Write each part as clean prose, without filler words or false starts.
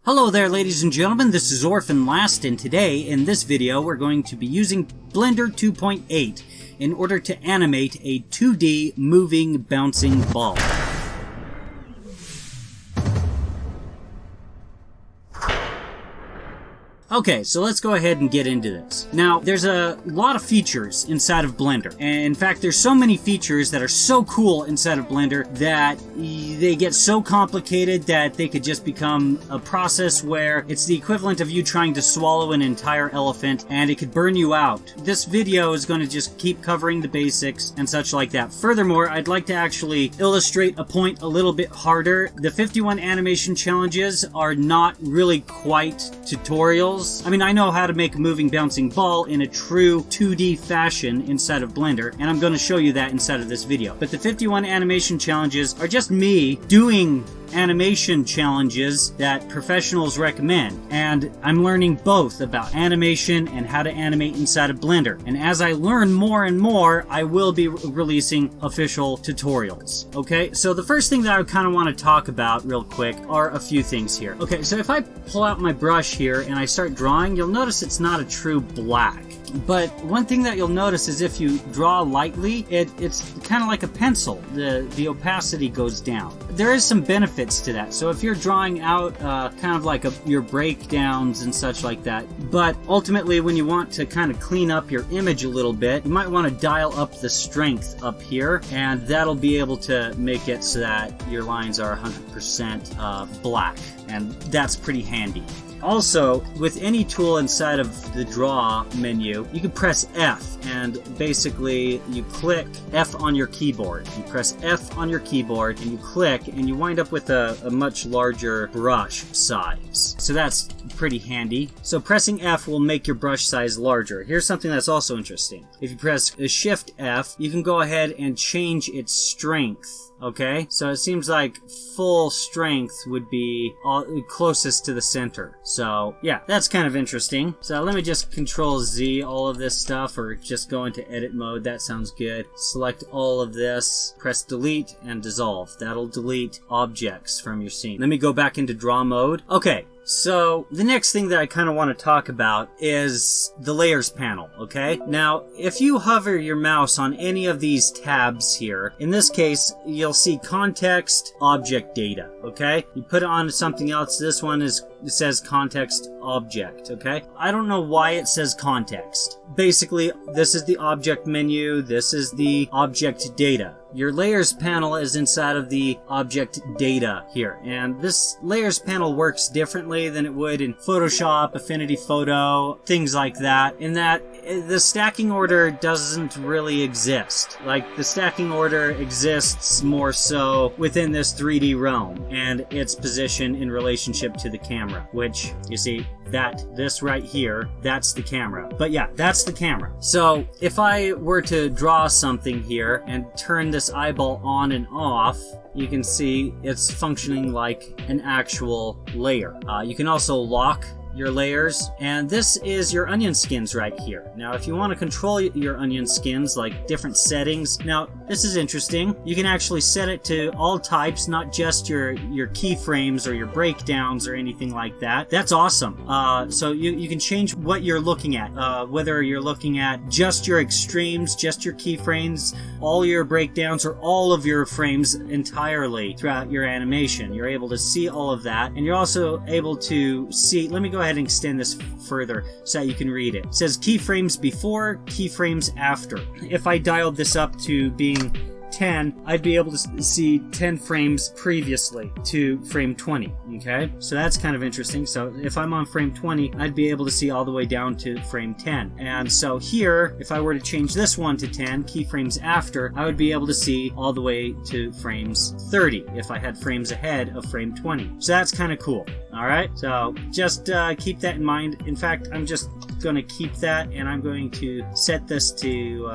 Hello there, ladies and gentlemen, this is Orphan Last, and today, in this video, we're going to be using Blender 2.8 in order to animate a 2D moving bouncing ball. Okay, so let's go ahead and get into this. Now, there's a lot of features inside of Blender. And in fact, there's so many features that are so cool inside of Blender that they get so complicated that they could just become a process where it's the equivalent of you trying to swallow an entire elephant and it could burn you out. This video is going to just keep covering the basics and such like that. Furthermore, I'd like to actually illustrate a point a little bit harder. The 51 animation challenges are not really quite tutorials. I mean, I know how to make a moving bouncing ball in a true 2D fashion inside of Blender, and I'm going to show you that inside of this video. But the 51 animation challenges are just me doing animation challenges that professionals recommend, and I'm learning both about animation and how to animate inside of Blender. And as I learn more and more, I will be releasing official tutorials. Okay, so the first thing that I kind of want to talk about real quick are a few things here. Okay, so if I pull out my brush here and I start drawing, you'll notice it's not a true black. But one thing that you'll notice is if you draw lightly, it's kind of like a pencil. The opacity goes down. There is some benefits to that. So if you're drawing out kind of like your breakdowns and such like that, but ultimately when you want to kind of clean up your image a little bit, you might want to dial up the strength up here, and that'll be able to make it so that your lines are 100% black, and that's pretty handy. Also, with any tool inside of the draw menu, you can press F, and basically you click F on your keyboard. You press F on your keyboard and you click, and you wind up with a much larger brush size. So that's pretty handy. So pressing F will make your brush size larger. Here's something that's also interesting. If you press Shift F, you can go ahead and change its strength. Okay, so it seems like full strength would be closest to the center. So yeah, that's kind of interesting. So let me just Control Z all of this stuff, or just go into edit mode. That sounds good. Select all of this, press delete and dissolve. That'll delete objects from your scene. Let me go back into draw mode. Okay. So the next thing that I kind of want to talk about is the layers panel, okay? Now, if you hover your mouse on any of these tabs here, in this case, you'll see context, object data, okay? You put it on something else. This one it says context object, okay? I don't know why it says context. Basically, this is the object menu. This is the object data. Your layers panel is inside of the object data here, and this layers panel works differently than it would in Photoshop, Affinity Photo, things like that, in that the stacking order doesn't really exist. Like, the stacking order exists more so within this 3D realm and its position in relationship to the camera, which, you see, this right here, that's the camera. But yeah, that's the camera. So if I were to draw something here and turn this eyeball on and off, you can see it's functioning like an actual layer. You can also lock your layers, and this is your onion skins right here. Now, if you want to control your onion skins, like different settings, now this is interesting. You can actually set it to all types, not just your keyframes or your breakdowns or anything like that. That's awesome. So you can change what you're looking at, whether you're looking at just your extremes, just your keyframes, all your breakdowns, or all of your frames entirely throughout your animation. You're able to see all of that, and you're also able to see, let me go ahead and extend this further so that you can read it. It says keyframes before, keyframes after. If I dialed this up to being 10, I'd be able to see 10 frames previously to frame 20, okay? So that's kind of interesting. So if I'm on frame 20, I'd be able to see all the way down to frame 10. And so here, if I were to change this one to 10, keyframes after, I would be able to see all the way to frames 30 if I had frames ahead of frame 20. So that's kind of cool. All right, so just keep that in mind. In fact, I'm just going to keep that, and I'm going to set this to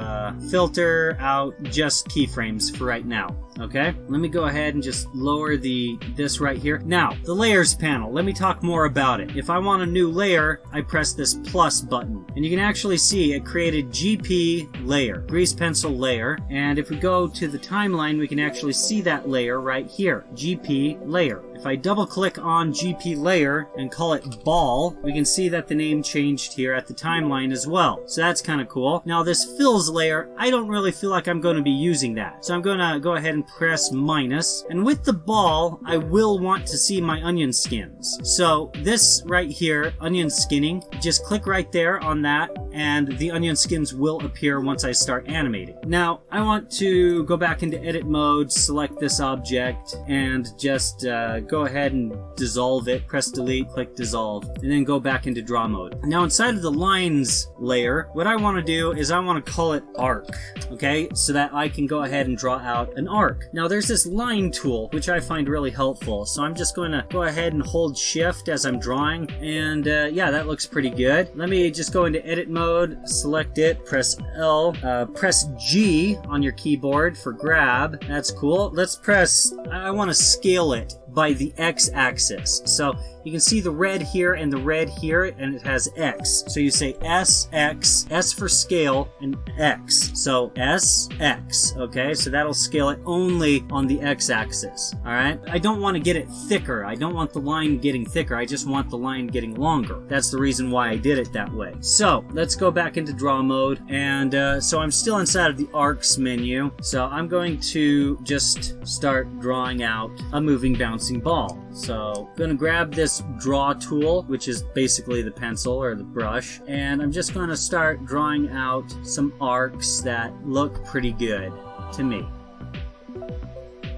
filter out just keyframes for right now. Okay, let me go ahead and just lower this right here. Now, the layers panel, let me talk more about it. If I want a new layer, I press this plus button, and you can actually see it created GP layer, grease pencil layer, and if we go to the timeline, we can actually see that layer right here, GP layer. if I double click on GP layer and call it ball, we can see that the name changed here at the timeline as well. So that's kind of cool. Now this fills layer, I don't really feel like I'm going to be using that. So I'm going to go ahead and press minus. And with the ball, I will want to see my onion skins. So this right here, onion skinning, just click right there on that and the onion skins will appear once I start animating. Now I want to go back into edit mode, select this object, and just go ahead and dissolve it. Press delete, click dissolve, and then go back into draw mode. Now inside of the lines layer, what I want to do is I want to call it arc, okay, so that I can go ahead and draw out an arc. Now there's this line tool which I find really helpful, so I'm just going to go ahead and hold shift as I'm drawing, and yeah, that looks pretty good. Let me just go into edit mode, select it, press L, press G on your keyboard for grab. That's cool. Let's press, I want to scale it by the x-axis. So you can see the red here and the red here, and it has X. So you say S, X, S for scale, and X. So S, X, okay? So that'll scale it only on the X-axis, all right? I don't want to get it thicker. I don't want the line getting thicker. I just want the line getting longer. That's the reason why I did it that way. So let's go back into draw mode, and so I'm still inside of the arcs menu. So I'm going to just start drawing out a moving bouncing ball. So I'm going to grab this draw tool, which is basically the pencil or the brush, and I'm just going to start drawing out some arcs that look pretty good to me.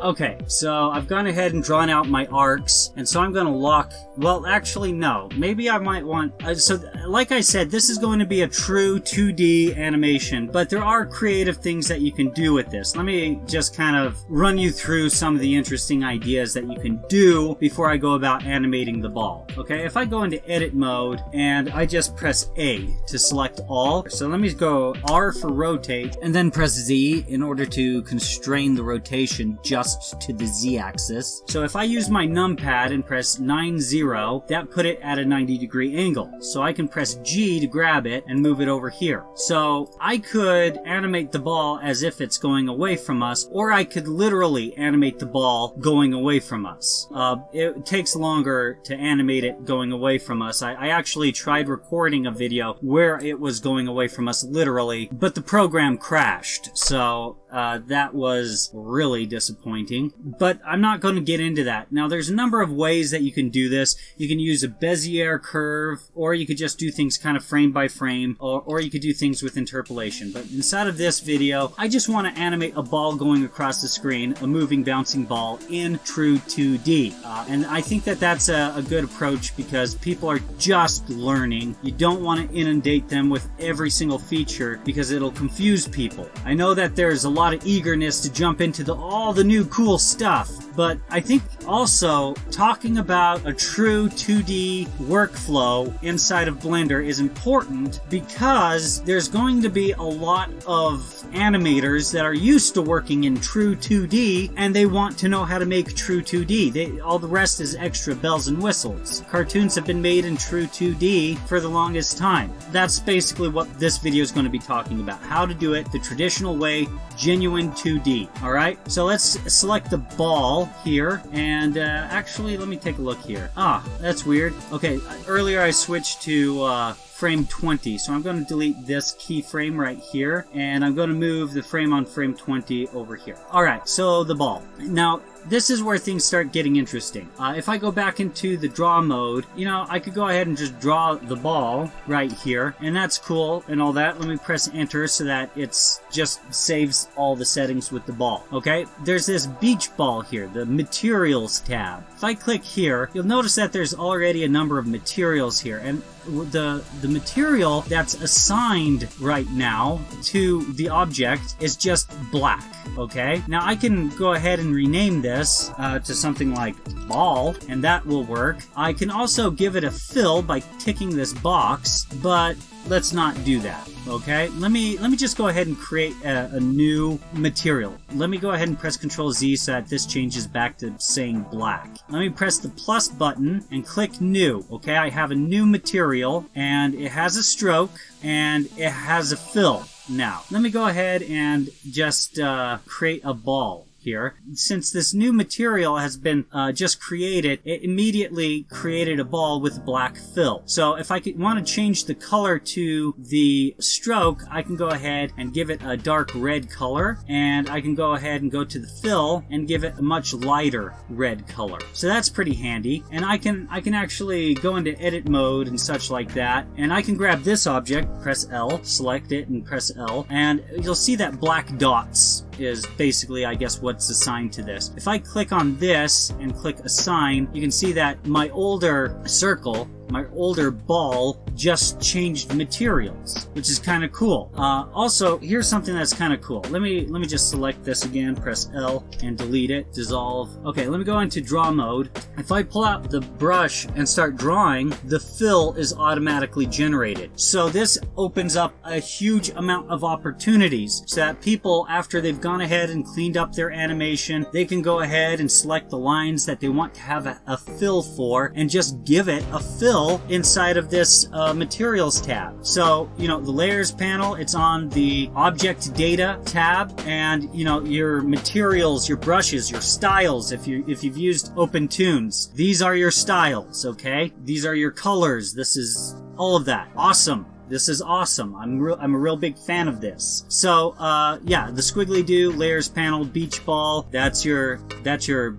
Okay, so I've gone ahead and drawn out my arcs, and so I'm going to lock, well, actually, no. Maybe I might want, so like I said, this is going to be a true 2D animation, but there are creative things that you can do with this. Let me just kind of run you through some of the interesting ideas that you can do before I go about animating the ball. Okay, if I go into edit mode, and I just press A to select all, so let me go R for rotate, and then press Z in order to constrain the rotation just to the Z-axis. So if I use my numpad and press 90, that put it at a 90-degree angle. So I can press G to grab it and move it over here. So I could animate the ball as if it's going away from us, or I could literally animate the ball going away from us. It takes longer to animate it going away from us. I actually tried recording a video where it was going away from us literally, but the program crashed. So that was really disappointing. But I'm not going to get into that. Now, there's a number of ways that you can do this. You can use a bezier curve, or you could just do things kind of frame by frame, or you could do things with interpolation. But inside of this video, I just want to animate a ball going across the screen, a moving, bouncing ball in true 2D. And I think that that's a good approach because people are just learning. You don't want to inundate them with every single feature because it'll confuse people. I know that there's a lot of eagerness to jump into all the new cool stuff, but I think also talking about a true 2D workflow inside of Blender is important because there's going to be a lot of animators that are used to working in true 2D and they want to know how to make true 2D. All the rest is extra bells and whistles. Cartoons have been made in true 2D for the longest time. That's basically what this video is going to be talking about. How to do it the traditional way, genuine 2D. Alright, so let's select the ball here, and actually let me take a look here. Ah, that's weird. Okay, earlier I switched to frame 20, so I'm going to delete this keyframe right here, and I'm going to move the frame on frame 20 over here. Alright, so the ball. Now, this is where things start getting interesting. If I go back into the draw mode, you know, I could go ahead and just draw the ball right here, and that's cool and all that. Let me press enter so that it's just saves all the settings with the ball. Okay, there's this beach ball here, the materials tab. If I click here, you'll notice that there's already a number of materials here, and the material that's assigned right now to the object is just black. Okay, now I can go ahead and rename this to something like ball, and that will work. I can also give it a fill by ticking this box, but let's not do that. Okay, let me just go ahead and create a new material. Let me go ahead and press Ctrl Z so that this changes back to saying black. Let me press the plus button and click new. Okay, I have a new material, and it has a stroke and it has a fill. Now, let me go ahead and just create a ball. here. Since this new material has been just created, it immediately created a ball with black fill. So if I want to change the color to the stroke, I can go ahead and give it a dark red color, and I can go ahead and go to the fill and give it a much lighter red color. So that's pretty handy, and I can actually go into edit mode and such like that, and I can grab this object, press L, select it and press L, and you'll see that black dots is basically, I guess, what's assigned to this. If I click on this and click assign, you can see that my older circle, my older ball, just changed materials, which is kind of cool. Also, here's something that's kind of cool. Let me just select this again, press L and delete it, dissolve. Okay, let me go into draw mode. If I pull out the brush and start drawing, the fill is automatically generated. So this opens up a huge amount of opportunities so that people, after they've gone ahead and cleaned up their animation, they can go ahead and select the lines that they want to have a fill for and just give it a fill inside of this materials tab. So, you know, the layers panel, it's on the object data tab, and, you know, your materials, your brushes, your styles, if you've used OpenTunes, these are your styles, okay? These are your colors. This is all of that. Awesome. This is awesome. I'm a real big fan of this. So, yeah, the squiggly do, layers panel, beach ball, that's your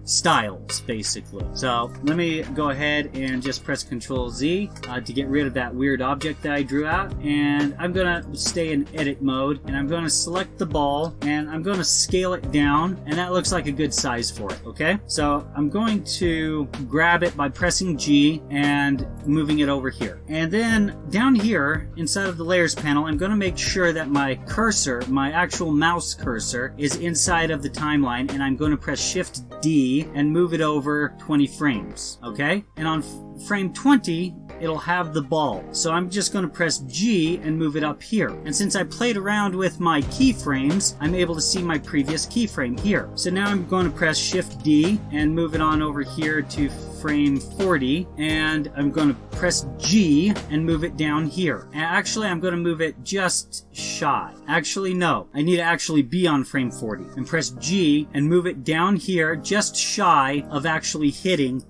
styles, basically. So, let me go ahead and just press Control Z to get rid of that weird object that I drew out. And I'm gonna stay in edit mode, and I'm gonna select the ball, and I'm gonna scale it down, and that looks like a good size for it, okay? So, I'm going to grab it by pressing G and moving it over here. And then, down here, inside of the layers panel, I'm going to make sure that my cursor, my actual mouse cursor, is inside of the timeline, and I'm going to press Shift D and move it over 20 frames, okay? And on frame 20, it'll have the ball. So I'm just going to press G and move it up here. And since I played around with my keyframes, I'm able to see my previous keyframe here. So now I'm going to press Shift D and move it on over here to frame 40, and I'm going to press G and move it down here. And actually, I'm going to move it just shy. Actually, no. I need to actually be on frame 40. And press G and move it down here just shy of actually hitting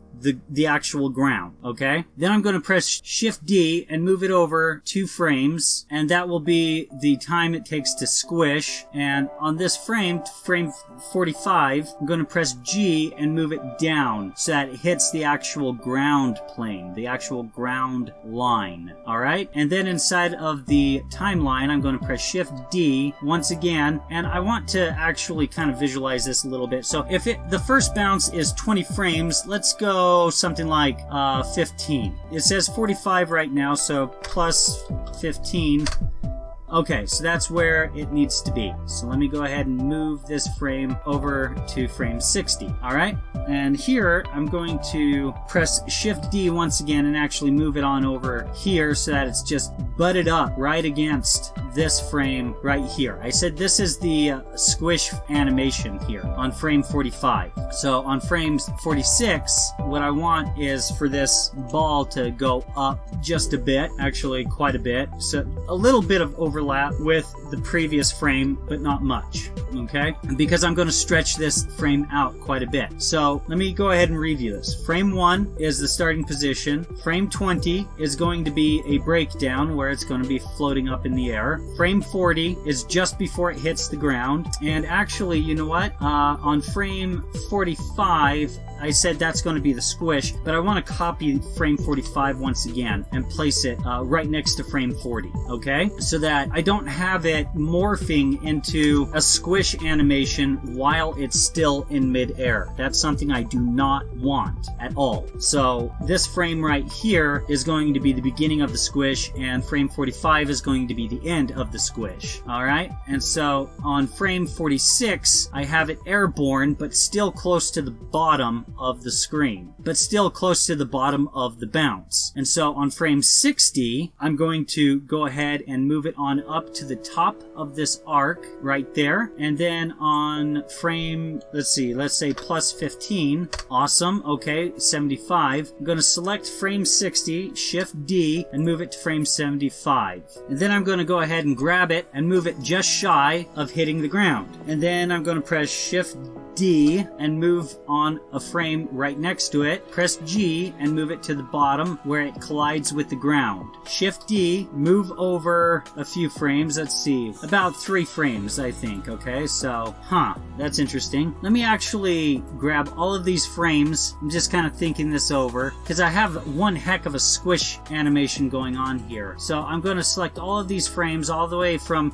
the actual ground, okay? Then I'm going to press Shift D and move it over 2 frames, and that will be the time it takes to squish. And on this frame 45, I'm going to press G and move it down so that it hits the actual ground plane, the actual ground line, alright? And then inside of the timeline, I'm going to press Shift D once again, and I want to actually kind of visualize this a little bit. So if the first bounce is 20 frames, let's go something like 15. It says 45 right now, so plus 15. Okay, so that's where it needs to be. So let me go ahead and move this frame over to frame 60. All right, and here I'm going to press Shift D once again and actually move it on over here so that it's just butted up right against this frame right here. I said this is the squish animation here on frame 45. So on frame 46, what I want is for this ball to go up just a bit, actually quite a bit. So a little bit of overlap with the previous frame, but not much, okay? Because I'm going to stretch this frame out quite a bit. So let me go ahead and review this. Frame 1 is the starting position. Frame 20 is going to be a breakdown where it's going to be floating up in the air. Frame 40 is just before it hits the ground. And actually, you know what? On frame 45, I said that's going to be the squish, but I want to copy frame 45 once again and place it right next to frame 40, okay? So that I don't have it morphing into a squish animation while it's still in mid-air. That's something I do not want at all. So this frame right here is going to be the beginning of the squish, and frame 45 is going to be the end of the squish, all right? And so on frame 46, I have it airborne, but still close to the bottom of the screen, but still close to the bottom of the bounce. And so on frame 60, I'm going to go ahead and move it on up to the top of this arc right there. And then on frame, let's say plus 15, awesome, okay, 75, I'm going to select frame 60, Shift D, and move it to frame 75. And then I'm going to go ahead and grab it and move it just shy of hitting the ground. And then I'm going to press Shift D and move on a frame right next to it. Press G and move it to the bottom where it collides with the ground. Shift D, move over a few frames. Let's see, about 3 frames, I think. Okay, so, that's interesting. Let me actually grab all of these frames. I'm just kind of thinking this over because I have one heck of a squish animation going on here. So I'm going to select all of these frames all the way from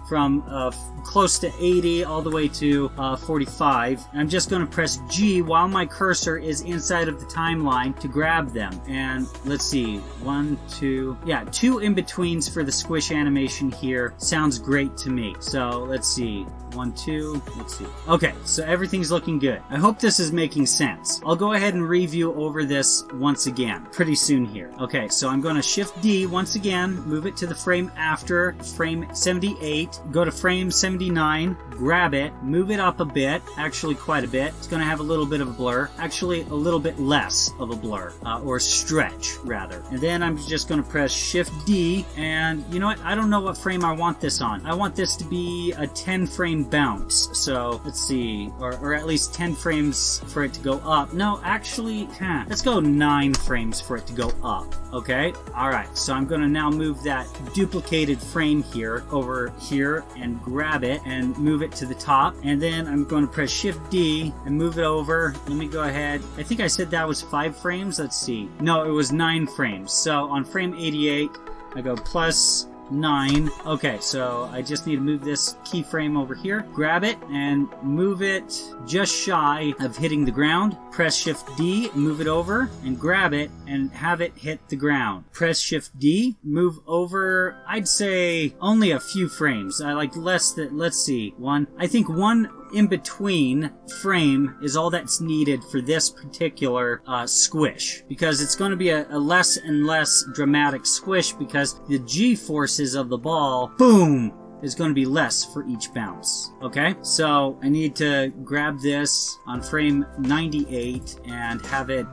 close to 80 all the way to 45. I'm just going to press G while my cursor is inside of the timeline to grab them. And let's see, 1, 2, yeah, 2 in-betweens for the squish animation here. Sounds great to me. So let's see, 1, 2, let's see. Okay, so everything's looking good. I hope this is making sense. I'll go ahead and review over this once again pretty soon here. Okay, so I'm going to Shift D once again, move it to the frame after, frame 78, go to frame 79, grab it, move it up a bit, actually quite a bit. It's going to have a little bit of a blur, actually a little bit less of a blur, or stretch rather. And then I'm just going to press Shift D, and you know what? I don't know what frame I want this on. I want this to be a 10 frame bounce. So let's see, or at least 10 frames for it to go up. No, actually, let's go 9 frames for it to go up. Okay, alright, so I'm going to now move that duplicated frame here over here and grab it and move it to the top, and then I'm going to press Shift D and move it over. Let me go ahead. I think I said that was 5 frames. Let's see. No, it was 9 frames. So on frame 88, I go plus 9. Okay, so I just need to move this keyframe over here, grab it, and move it just shy of hitting the ground. Press Shift D, move it over, and grab it, and have it hit the ground. Press Shift D, move over, I'd say only a few frames. I like less than, let's see, I think 1 in between frame is all that's needed for this particular squish, because it's going to be a less and less dramatic squish because the G-forces of the ball, boom, is going to be less for each bounce. Okay, so I need to grab this on frame 98 and have it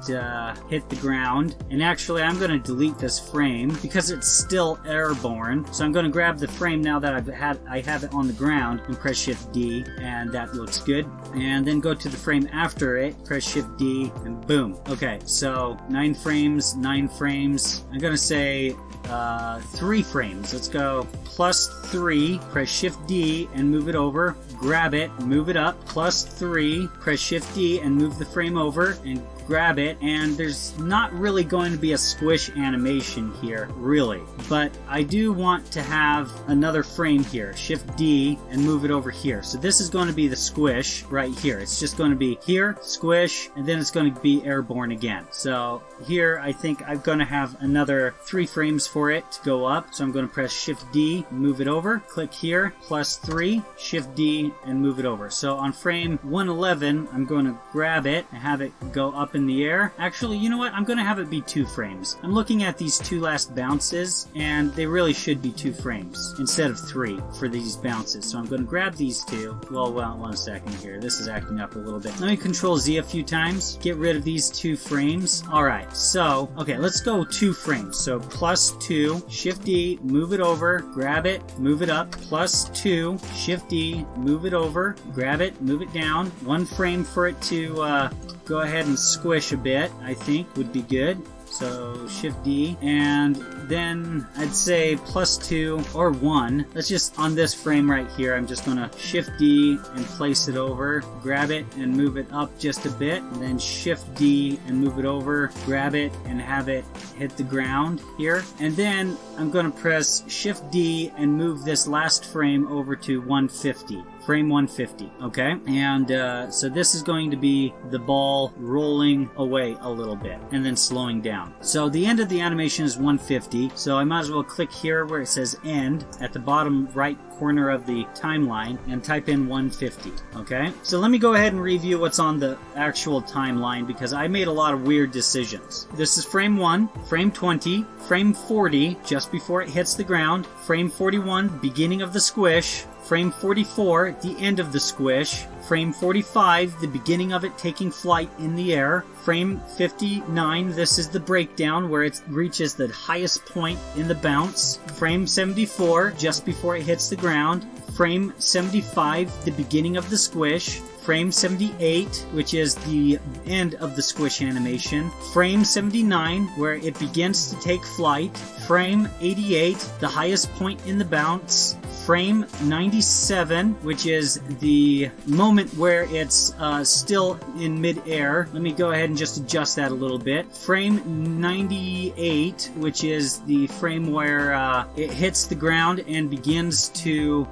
hit the ground. And actually, I'm going to delete this frame because it's still airborne. So I'm going to grab the frame now that I have it on the ground and press Shift D, and that looks good. And then go to the frame after it, press Shift D, and boom. Okay, so 9 frames, 9 frames. I'm going to say 3 frames. Let's go plus 3, press Shift D and move it over, grab it, move it up, plus 3, press Shift D and move the frame over and grab it, and there's not really going to be a squish animation here, really, but I do want to have another frame here. Shift D and move it over here. So this is going to be the squish right here. It's just going to be here, squish, and then it's going to be airborne again. So here I think I'm going to have another 3 frames for it to go up. So I'm going to press Shift D, move it over, click here, plus 3, Shift D, and move it over. So on frame 111, I'm going to grab it and have it go up in the air. Actually, you know what? I'm going to have it be 2 frames. I'm looking at these 2 last bounces, and they really should be 2 frames instead of 3 for these bounces. So I'm going to grab these 2. Well, 1 second here. This is acting up a little bit. Let me Control Z a few times. Get rid of these 2 frames. Alright, so, okay, let's go 2 frames. So plus 2, Shift D, move it over, grab it, move it up, plus 2, Shift D, move it over, grab it, move it down. 1 frame for it to go ahead and squish a bit, I think would be good. So Shift D, and then I'd say plus 2 or 1. Let's just, on this frame right here, I'm just going to Shift D and place it over, grab it and move it up just a bit, and then Shift D and move it over, grab it and have it hit the ground here. And then I'm going to press Shift D and move this last frame over to 150. Frame 150, okay? And so this is going to be the ball rolling away a little bit and then slowing down. So the end of the animation is 150, so I might as well click here where it says end at the bottom right corner of the timeline and type in 150, okay? So let me go ahead and review what's on the actual timeline because I made a lot of weird decisions. This is frame 1, frame 20, frame 40, just before it hits the ground, frame 41, beginning of the squish, frame 44, the end of the squish, frame 45, the beginning of it taking flight in the air, frame 59, this is the breakdown where it reaches the highest point in the bounce, frame 74, just before it hits the ground, frame 75, the beginning of the squish, frame 78, which is the end of the squish animation, frame 79, where it begins to take flight, frame 88, the highest point in the bounce, frame 97, which is the moment where it's still in mid-air. Let me go ahead and just adjust that a little bit. Frame 98, which is the frame where it hits the ground and begins to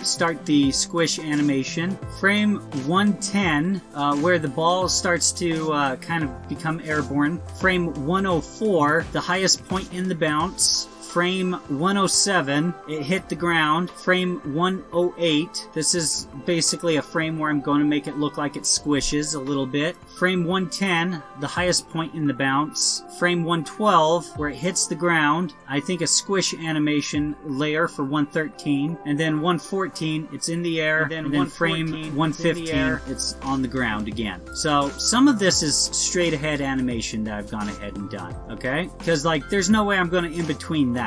start the squish animation. Frame 110, where the ball starts to kind of become airborne. Frame 104, the highest point in the bounce. Frame 107, it hit the ground. Frame 108, this is basically a frame where I'm going to make it look like it squishes a little bit. Frame 110, the highest point in the bounce. Frame 112, where it hits the ground. I think a squish animation layer for 113. And then 114, it's in the air. And then frame 115, it's on the ground again. So some of this is straight ahead animation that I've gone ahead and done, okay? Because like there's no way I'm going to in between that.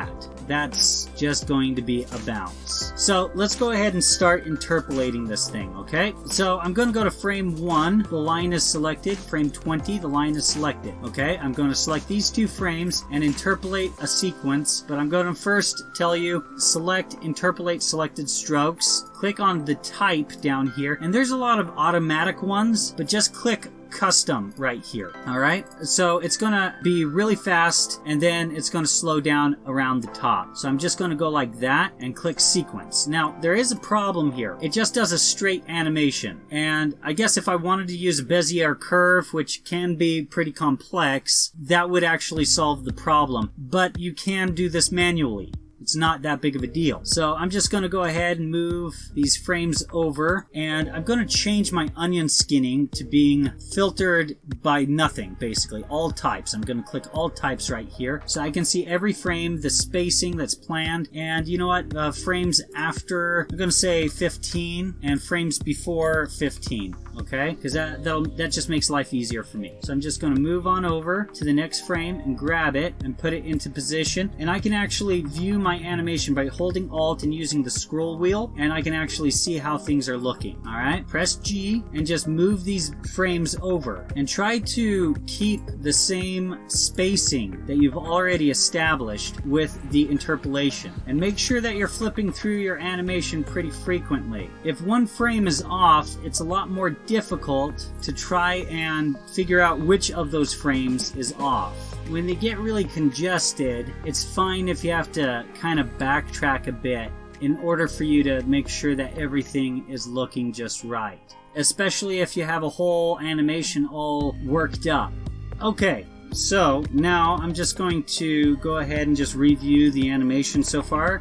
That's just going to be a bounce. So let's go ahead and start interpolating this thing, okay? So I'm going to go to frame 1, the line is selected. Frame 20, the line is selected, okay? I'm going to select these two frames and interpolate a sequence, but I'm going to first tell you, select, interpolate selected strokes. Click on the type down here, and there's a lot of automatic ones, but just click custom right here. All right, so it's gonna be really fast and then it's gonna slow down around the top. So I'm just gonna go like that and click sequence. Now there is a problem here. It just does a straight animation, and I guess if I wanted to use a bezier curve, which can be pretty complex, that would actually solve the problem, but you can do this manually. It's not that big of a deal. So I'm just going to go ahead and move these frames over, and I'm going to change my onion skinning to being filtered by nothing, basically. All types. I'm going to click all types right here so I can see every frame, the spacing that's planned, and you know what? Frames after, I'm going to say 15, and frames before 15. Okay, because that just makes life easier for me. So I'm just going to move on over to the next frame and grab it and put it into position, and I can actually view my animation by holding Alt and using the scroll wheel, and I can actually see how things are looking. All right, press G and just move these frames over and try to keep the same spacing that you've already established with the interpolation, and make sure that you're flipping through your animation pretty frequently. If one frame is off, it's a lot more difficult to try and figure out which of those frames is off. When they get really congested, it's fine if you have to kind of backtrack a bit in order for you to make sure that everything is looking just right, especially if you have a whole animation all worked up. Okay, so now I'm just going to go ahead and just review the animation so far.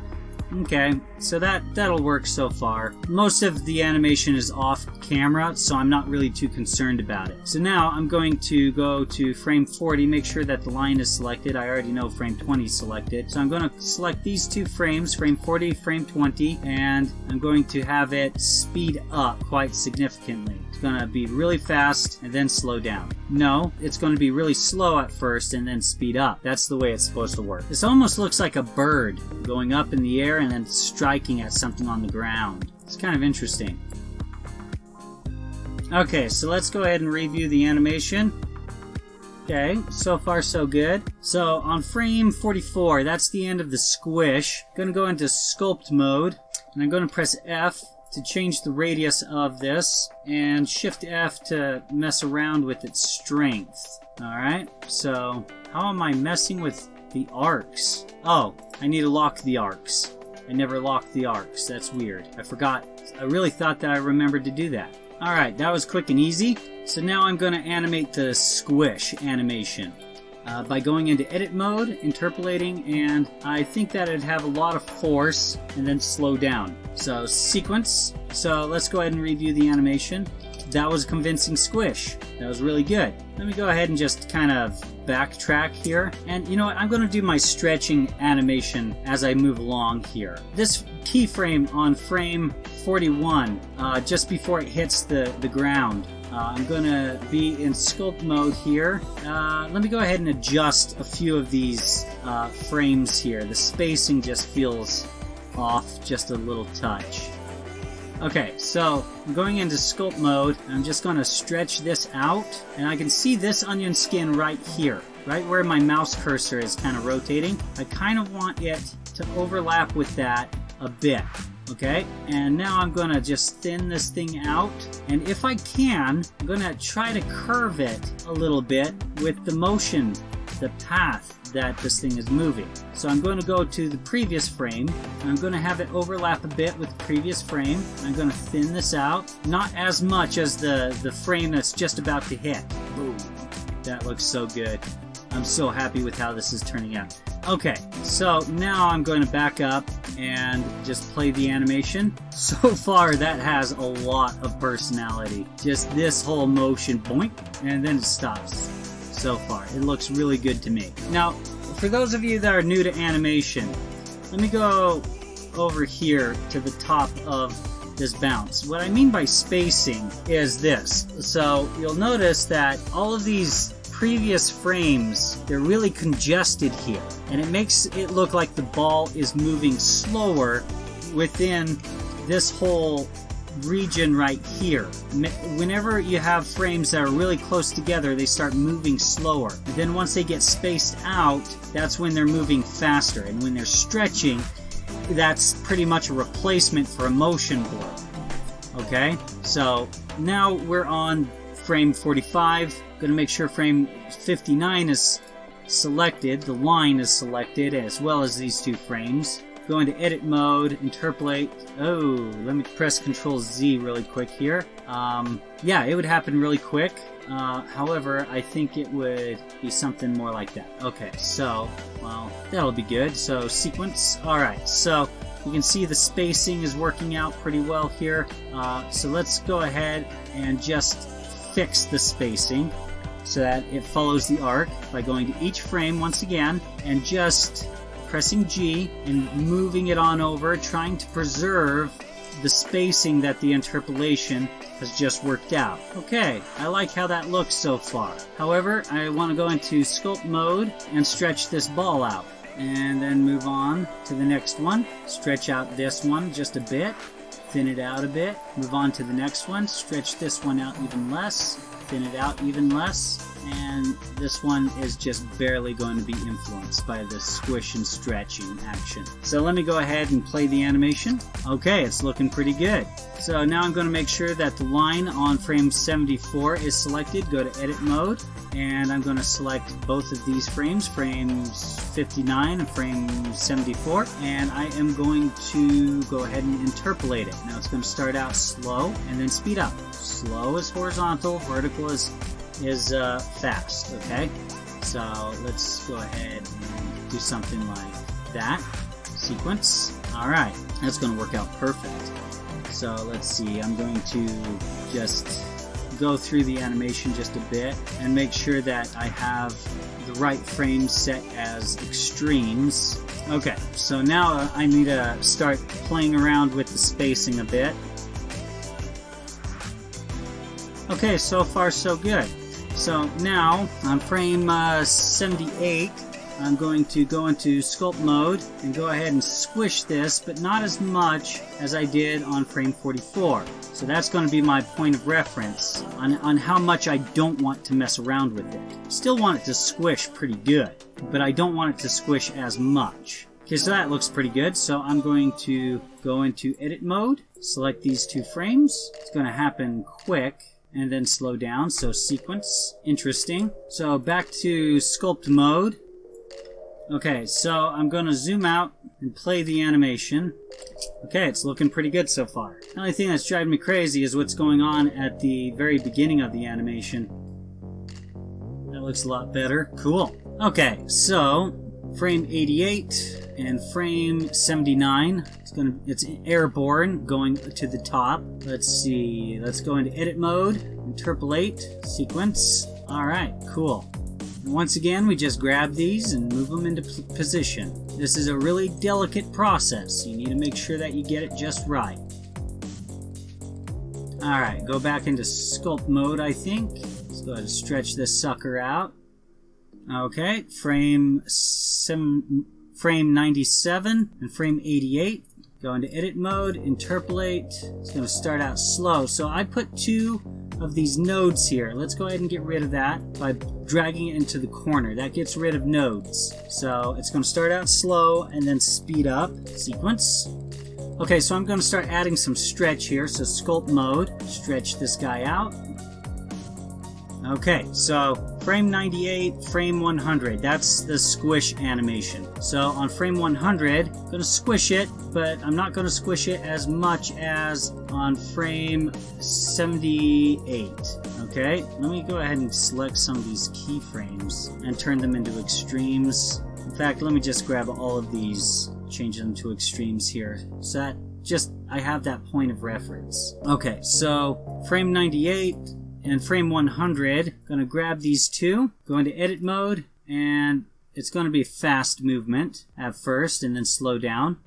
Okay, so that'll work so far. Most of the animation is off camera, so I'm not really too concerned about it. So now I'm going to go to frame 40, make sure that the line is selected. I already know frame 20 is selected. So I'm going to select these two frames, frame 40, frame 20, and I'm going to have it speed up quite significantly. It's going to be really fast and then slow down. No, it's going to be really slow at first and then speed up. That's the way it's supposed to work. This almost looks like a bird going up in the air and then striking at something on the ground. It's kind of interesting. Okay, so let's go ahead and review the animation. Okay, so far so good. So on frame 44, that's the end of the squish. I'm going to go into sculpt mode, and I'm going to press F to change the radius of this, and Shift F to mess around with its strength. Alright, so how am I messing with the arcs? Oh, I need to lock the arcs. I never locked the arcs. That's weird. I forgot. I really thought that I remembered to do that. Alright, that was quick and easy. So now I'm going to animate the squish animation by going into edit mode, interpolating, and I think that it'd have a lot of force and then slow down. So sequence. So let's go ahead and review the animation. That was a convincing squish. That was really good. Let me go ahead and just kind of backtrack here. And you know what? I'm going to do my stretching animation as I move along here. This keyframe on frame 41, just before it hits the ground, I'm going to be in sculpt mode here. Let me go ahead and adjust a few of these frames here. The spacing just feels off just a little touch. Okay, so I'm going into sculpt mode. I'm just going to stretch this out, and I can see this onion skin right here, right where my mouse cursor is kind of rotating. I kind of want it to overlap with that a bit. Okay, and now I'm going to just thin this thing out, and if I can, I'm going to try to curve it a little bit with the motion, the path that this thing is moving. So I'm going to go to the previous frame, and I'm going to have it overlap a bit with the previous frame. I'm going to thin this out, not as much as the frame that's just about to hit. Boom. That looks so good. I'm so happy with how this is turning out. Okay, so now I'm going to back up and just play the animation. So far, that has a lot of personality. Just this whole motion, boink, and then it stops. So far, it looks really good to me. Now, for those of you that are new to animation, let me go over here to the top of this bounce. What I mean by spacing is this. So you'll notice that all of these previous frames, they're really congested here, and it makes it look like the ball is moving slower within this whole region right here. Whenever you have frames that are really close together, they start moving slower. And then once they get spaced out, that's when they're moving faster. And when they're stretching, that's pretty much a replacement for a motion blur. Okay, so now we're on frame 45. Going to make sure frame 59 is selected, the line is selected, as well as these two frames. Go into edit mode, interpolate. Oh, let me press Control Z really quick here. Yeah, it would happen really quick. However, I think it would be something more like that. Okay, so, well, that'll be good. So, sequence. Alright, so you can see the spacing is working out pretty well here. So let's go ahead and just fix the spacing so that it follows the arc by going to each frame once again and just pressing G and moving it on over, trying to preserve the spacing that the interpolation has just worked out. Okay, I like how that looks so far. However, I want to go into sculpt mode and stretch this ball out, and then move on to the next one. Stretch out this one just a bit, thin it out a bit, move on to the next one, stretch this one out even less, thin it out even less, and this one is just barely going to be influenced by the squish and stretching action. So let me go ahead and play the animation. Okay, it's looking pretty good. So now I'm going to make sure that the line on frame 74 is selected. Go to edit mode, and I'm going to select both of these frames, frames 59 and frame 74, and I am going to go ahead and interpolate it. Now it's going to start out slow and then speed up. Slow is horizontal, vertical is fast, okay? So let's go ahead and do something like that. Sequence. Alright, that's going to work out perfect. So let's see, I'm going to just go through the animation just a bit and make sure that I have the right frames set as extremes. Okay, so now I need to start playing around with the spacing a bit. Okay, so far so good. So now on frame 78, I'm going to go into sculpt mode and go ahead and squish this, but not as much as I did on frame 44. So that's going to be my point of reference on how much I don't want to mess around with it. Still want it to squish pretty good, but I don't want it to squish as much. Okay, so that looks pretty good. So I'm going to go into edit mode, select these two frames. It's going to happen quick and then slow down. So sequence, interesting. So back to sculpt mode. Okay, so I'm going to zoom out and play the animation. Okay, it's looking pretty good so far. The only thing that's driving me crazy is what's going on at the very beginning of the animation. That looks a lot better. Cool. Okay, so frame 88 and frame 79. It's airborne going to the top. Let's see. Let's go into edit mode, interpolate, sequence. All right, cool. And once again, we just grab these and move them into position. This is a really delicate process. You need to make sure that you get it just right. Alright, go back into sculpt mode, I think. Let's go ahead and stretch this sucker out. Okay, frame 97 and frame 88. Go into edit mode, interpolate. It's going to start out slow. So I put 2 of these nodes here. Let's go ahead and get rid of that by dragging it into the corner. That gets rid of nodes. So it's going to start out slow and then speed up. Sequence. Okay, so I'm going to start adding some stretch here. So sculpt mode, stretch this guy out. Okay, so frame 98, frame 100, that's the squish animation. So on frame 100, I'm going to squish it, but I'm not going to squish it as much as on frame 78. Okay, let me go ahead and select some of these keyframes and turn them into extremes. In fact, let me just grab all of these, change them to extremes here. So that just, I have that point of reference. Okay, so frame 98, and frame 100, going to grab these 2, go into edit mode, and it's going to be fast movement at first and then slow down.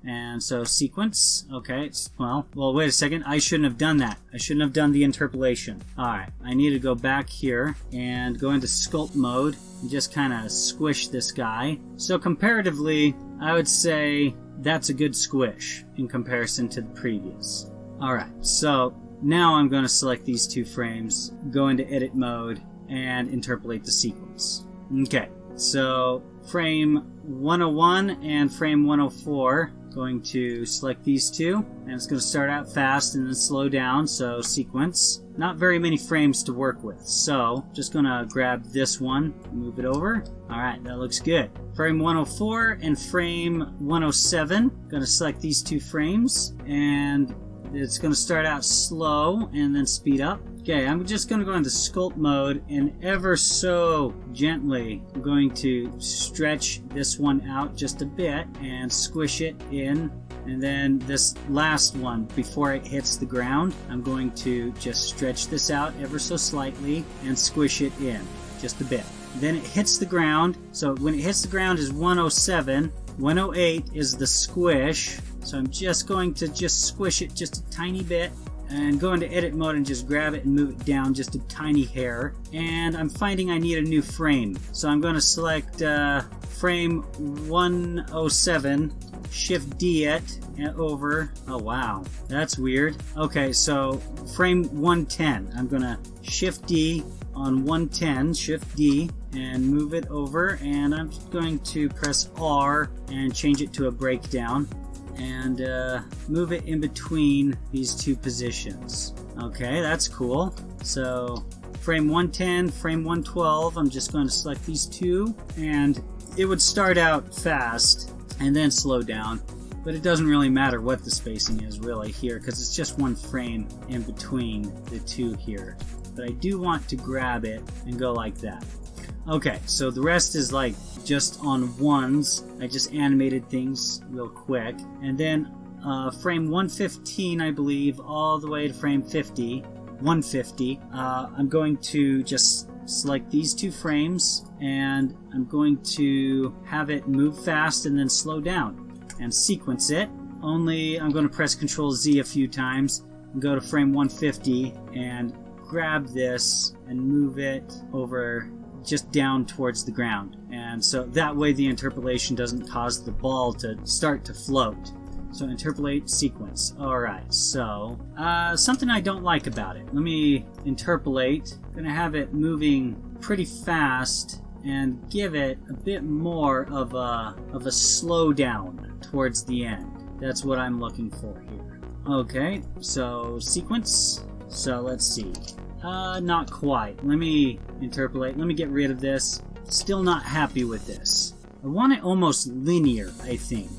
And so sequence, okay, well, wait a second, I shouldn't have done that. I shouldn't have done the interpolation. Alright, I need to go back here and go into sculpt mode and just kind of squish this guy. So comparatively, I would say that's a good squish in comparison to the previous. Alright, so now I'm going to select these 2 frames, go into edit mode, and interpolate the sequence. Okay, so frame 101 and frame 104, going to select these 2, and it's going to start out fast and then slow down, so sequence. Not very many frames to work with, so just going to grab this one, move it over. Alright, that looks good. Frame 104 and frame 107, going to select these 2 frames, and it's going to start out slow and then speed up. Okay, I'm just going to go into sculpt mode and ever so gently I'm going to stretch this one out just a bit and squish it in. And then this last one, before it hits the ground, I'm going to just stretch this out ever so slightly and squish it in just a bit. Then it hits the ground. So when it hits the ground is 107. 108 is the squish. So I'm just going to squish it just a tiny bit and go into edit mode and just grab it and move it down just a tiny hair. And I'm finding I need a new frame. So I'm going to select frame 107, shift D it and over. Oh wow, that's weird. Okay, so frame 110. I'm going to shift D on 110, shift D, and move it over. And I'm going to press R and change it to a breakdown. And move it in between these 2 positions. Okay, that's cool. So frame 110, frame 112, I'm just going to select these 2, and it would start out fast and then slow down, but it doesn't really matter what the spacing is really here because it's just 1 frame in between the 2 here. But I do want to grab it and go like that. Okay, so the rest is like just on ones. I just animated things real quick. And then frame 115, I believe, all the way to frame 150, I'm going to just select these 2 frames and I'm going to have it move fast and then slow down and sequence it. Only I'm going to press Ctrl Z a few times and go to frame 150 and grab this and move it over just down towards the ground, and so that way the interpolation doesn't cause the ball to start to float. So interpolate sequence. Alright, so something I don't like about it. Let me interpolate. I'm gonna have it moving pretty fast and give it a bit more of a slowdown towards the end. That's what I'm looking for here. Okay, so sequence. So let's see. Not quite. Let me interpolate. Let me get rid of this. Still not happy with this. I want it almost linear, I think.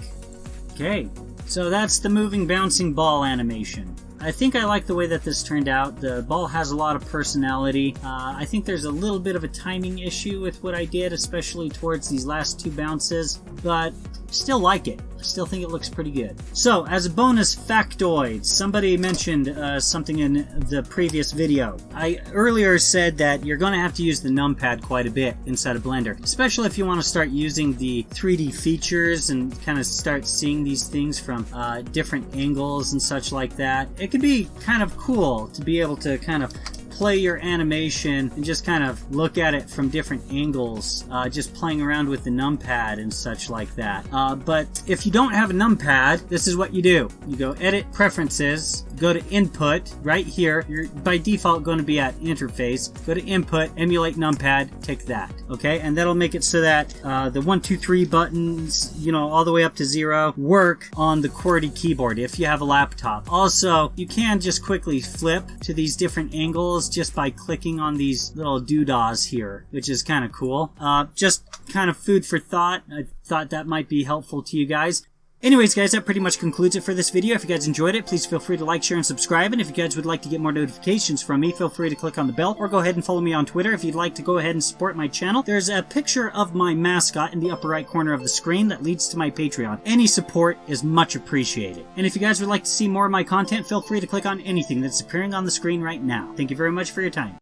Okay, so that's the moving bouncing ball animation. I think I like the way that this turned out. The ball has a lot of personality. I think there's a little bit of a timing issue with what I did, especially towards these last 2 bounces, but still like it. I still think it looks pretty good. So, as a bonus factoid, somebody mentioned something in the previous video. I earlier said that you're going to have to use the Numpad quite a bit inside of Blender, especially if you want to start using the 3D features and kind of start seeing these things from different angles and such like that. It could be kind of cool to be able to kind of play your animation and just kind of look at it from different angles, just playing around with the numpad and such like that. But if you don't have a numpad, this is what you do. You go Edit, Preferences, go to Input. Right here, you're by default going to be at Interface. Go to Input, Emulate Numpad, tick that. Okay, and that'll make it so that the 1, 2, 3 buttons, you know, all the way up to 0, work on the QWERTY keyboard if you have a laptop. Also, you can just quickly flip to these different angles just by clicking on these little doodahs here, which is kind of cool. Just kind of food for thought. I thought that might be helpful to you guys. Anyways, guys, that pretty much concludes it for this video. If you guys enjoyed it, please feel free to like, share, and subscribe. And if you guys would like to get more notifications from me, feel free to click on the bell or go ahead and follow me on Twitter if you'd like to go ahead and support my channel. There's a picture of my mascot in the upper right corner of the screen that leads to my Patreon. Any support is much appreciated. And if you guys would like to see more of my content, feel free to click on anything that's appearing on the screen right now. Thank you very much for your time.